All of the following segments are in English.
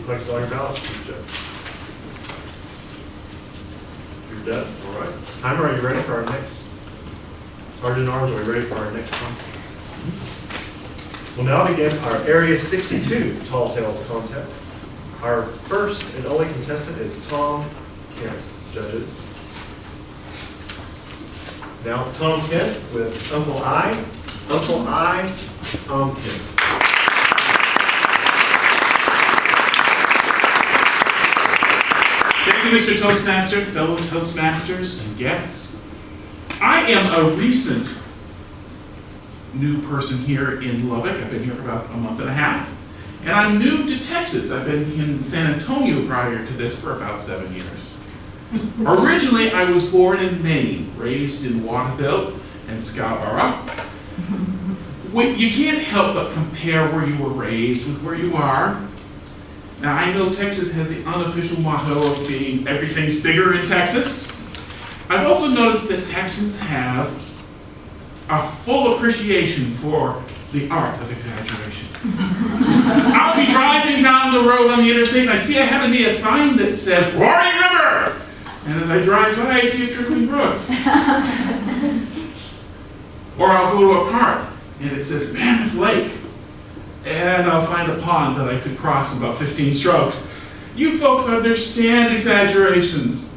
reflects on your balance sheet check. You're done, all right. Timer, are you ready for our next? Sergeant Arms, are we ready for our next one? We'll now begin our Area 62 Tall Tales contest. Our first and only contestant is Tom Kent, judges. Now, Tom Kent with Uncle I, Tom Kent. Thank you, Mr. Toastmaster, fellow Toastmasters, and guests. I am a recent new person here in Lubbock. I've been here for about a month and a half. And I'm new to Texas. I've been in San Antonio prior to this for about 7 years. Originally, I was born in Maine, raised in Waterville and Scarborough. You can't help but compare where you were raised with where you are. Now, I know Texas has the unofficial motto of being everything's bigger in Texas. I've also noticed that Texans have a full appreciation for the art of exaggeration. I'll be driving down the road on the interstate and I see ahead of me a sign that says, Roaring River! And as I drive by, I see a trickling brook. Or I'll go to a park and it says Mammoth Lake. And I'll find a pond that I could cross in about 15 strokes. You folks understand exaggerations.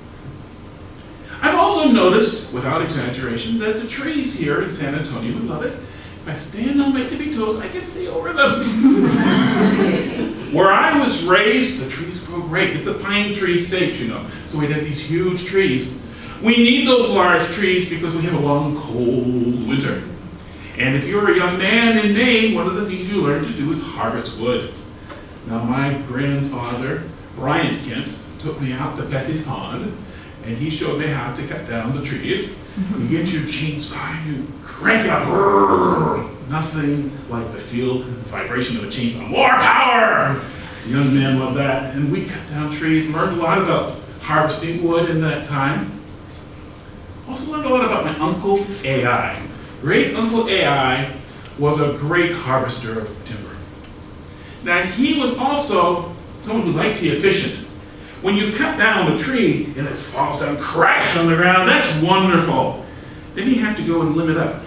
I've also noticed, without exaggeration, that the trees here in San Antonio and Lubbock, if I stand on my tippy toes, I can see over them. Where I was raised, the trees grow great. It's a pine tree state, you know, so we have these huge trees. We need those large trees because we have a long, cold winter. And if you're a young man in Maine, one of the things you learn to do is harvest wood. Now, my grandfather, Bryant Kent, took me out to Betty's Pond, and he showed me how to cut down the trees. You get your chainsaw and you crank it up. Nothing like the feel and vibration of a chainsaw. More power! The young man loved that. And we cut down trees, learned a lot about harvesting wood in that time. Also learned a lot about my Uncle AI. Great Uncle AI was a great harvester of timber. Now, he was also someone who liked to be efficient. When you cut down a tree and it falls down, crash on the ground, that's wonderful. Then you have to go and limb it up.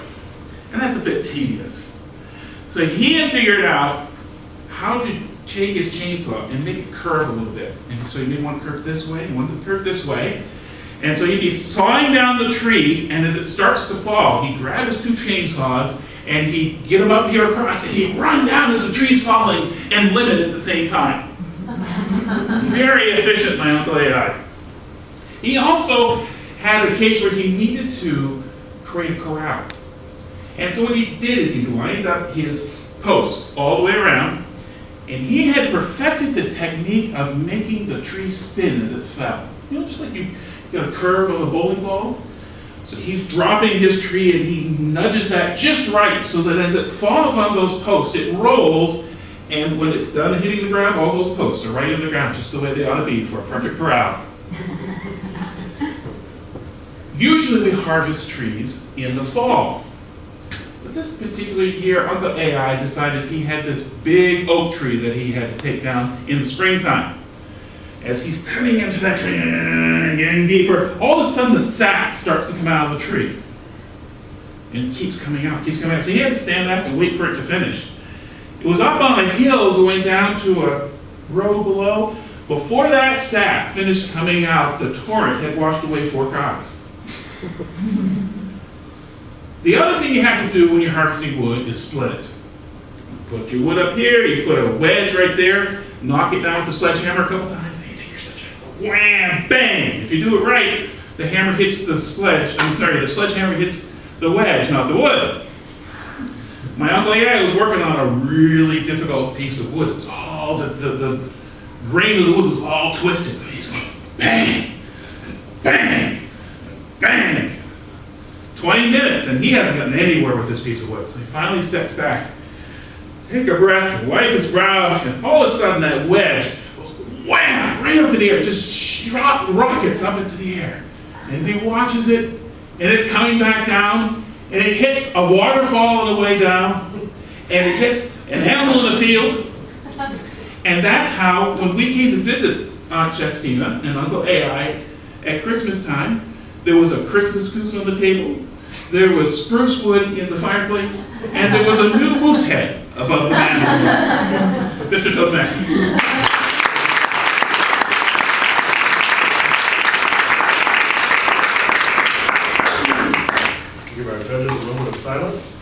And that's a bit tedious. So he had figured out how to take his chainsaw and make it curve a little bit. And so he made one curve this way and one curve this way. And so he'd be sawing down the tree, and as it starts to fall, he'd grab his two chainsaws and he'd get them up here across, and he'd run down as the tree's falling and limb it at the same time. Very efficient, my Uncle AI. He also had a case where he needed to create a corral. And so what he did is he lined up his posts all the way around, and he had perfected the technique of making the tree spin as it fell. You know, just like you got a curve on a bowling ball. So he's dropping his tree and he nudges that just right so that as it falls on those posts, it rolls, and when it's done hitting the ground, all those posts are right in the ground just the way they ought to be for a perfect corral. Usually we harvest trees in the fall. But this particular year, Uncle AI decided he had this big oak tree that he had to take down in the springtime. As he's cutting into that tree, getting deeper, all of a sudden the sap starts to come out of the tree. And it keeps coming out, keeps coming out. So he had to stand back and wait for it to finish. It was up on a hill going down to a road below. Before that sap finished coming out, the torrent had washed away 4 cars. The other thing you have to do when you're harvesting wood is split it. You put your wood up here, you put a wedge right there, knock it down with a sledgehammer a couple times. Wham! Bang! If you do it right, the hammer hits the sledgehammer hits the wedge, not the wood. My Uncle AI was working on a really difficult piece of wood. It was all, the grain of the wood was all twisted. He's going bang! Bang! Bang! 20 minutes, and he hasn't gotten anywhere with this piece of wood. So he finally steps back, take a breath, wipe his brow, and all of a sudden that wedge goes wham! Right up in the air, just rockets up into the air. And as he watches it, and it's coming back down, and it hits a waterfall on the way down, and it hits an animal in the field, And that's how, when we came to visit Aunt Justina and Uncle AI at Christmas time, there was a Christmas goose on the table, there was spruce wood in the fireplace, and there was a new moose head above the mantel. Mr. Toastmaster. Give our judges a moment of silence.